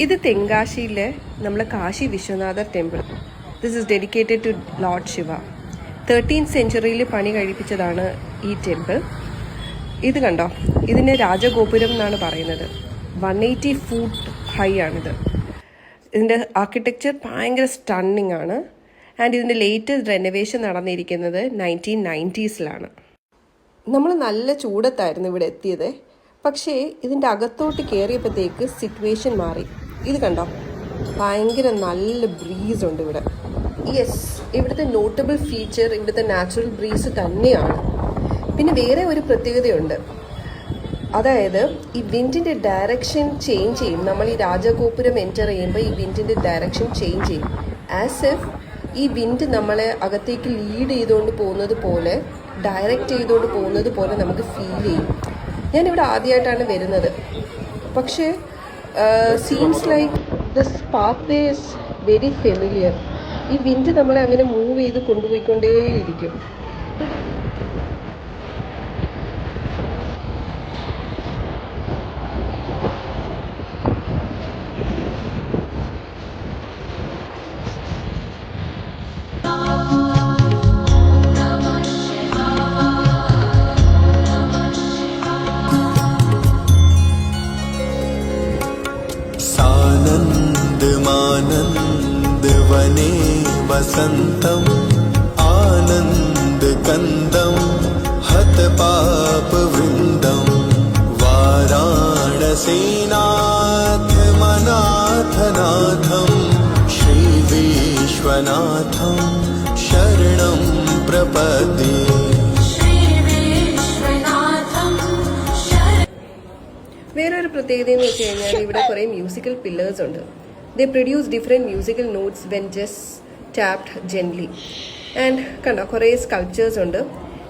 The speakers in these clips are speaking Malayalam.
ഇത് തെങ്കാശിയിലെ നമ്മളെ Kashi Vishwanath temple. This is dedicated to lord Shiva. 13th സെഞ്ച്വറിയിൽ പണി കഴിപ്പിച്ചതാണ് ഈ ടെമ്പിൾ. ഇത് കണ്ടോ, ഇതിന് രാജഗോപുരം എന്നാണ് പറയുന്നത്. 180 ഫൂട്ട് ഹൈ ആണിത്. ഇതിൻ്റെ ആർക്കിടെക്ചർ ഭയങ്കര സ്റ്റണ്ണിങ് ആണ്. ആൻഡ് ഇതിൻ്റെ ലേറ്റസ്റ്റ് റെനോവേഷൻ നടന്നിരിക്കുന്നത് 1990s. നമ്മൾ നല്ല ചൂടത്തായിരുന്നു ഇവിടെ എത്തിയത്. പക്ഷേ ഇതിൻ്റെ അകത്തോട്ട് കയറിയപ്പോഴത്തേക്ക് സിറ്റുവേഷൻ മാറി. ഇത് കണ്ടോ, ഭയങ്കര നല്ല ബ്രീസ് ഉണ്ട് ഇവിടെ. യെസ്, ഇവിടുത്തെ നോട്ടബിൾ ഫീച്ചർ ഇവിടുത്തെ നാച്ചുറൽ ബ്രീസ് തന്നെയാണ്. പിന്നെ വേറെ ഒരു പ്രത്യേകതയുണ്ട്. അതായത് ഈ വിൻഡിൻ്റെ ഡയറക്ഷൻ ചേഞ്ച് ചെയ്യും. നമ്മൾ ഈ രാജഗോപുരം എൻ്റർ ചെയ്യുമ്പോൾ ഈ വിൻഡിൻ്റെ ഡയറക്ഷൻ ചേഞ്ച് ചെയ്യും. ആസ് എഫ് ഈ വിൻഡ് നമ്മളെ അകത്തേക്ക് ലീഡ് ചെയ്തുകൊണ്ട് പോകുന്നത് പോലെ, ഡയറക്റ്റ് ചെയ്തുകൊണ്ട് പോകുന്നത് പോലെ നമുക്ക് ഫീൽ ചെയ്യും. ഞാനിവിടെ ആദ്യമായിട്ടാണ് വരുന്നത്. പക്ഷേ scenes like this pathway is very familiar. ഈ വിൻഡ് നമ്മളെ അങ്ങനെ മൂവ് ചെയ്ത് കൊണ്ടുപോയിക്കൊണ്ടേയിരിക്കും. वने वसन्तम् आनन्दकन्दं हतपापवृन्दं वाराणसीनाथमनाथनाथं श्रीविश्वनाथं शरणं प्रपद्ये. വേറൊരു പ്രത്യേകത എന്ന് വെച്ച് കഴിഞ്ഞാൽ ഇവിടെ കുറേ മ്യൂസിക്കൽ പില്ലേഴ്സ് ഉണ്ട്. They produce different musical notes when just tapped gently. And kanda kore sculptures undu,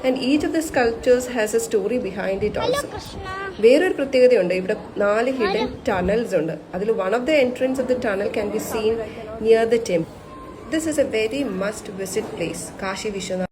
and each of the sculptures has a story behind it also. Veroru pratyekatha undu, ivide 4 hidden tunnels undu. Adil one of the entrance of the tunnel can be seen near the temple. This is a very must visit place, Kashi Vishwanath.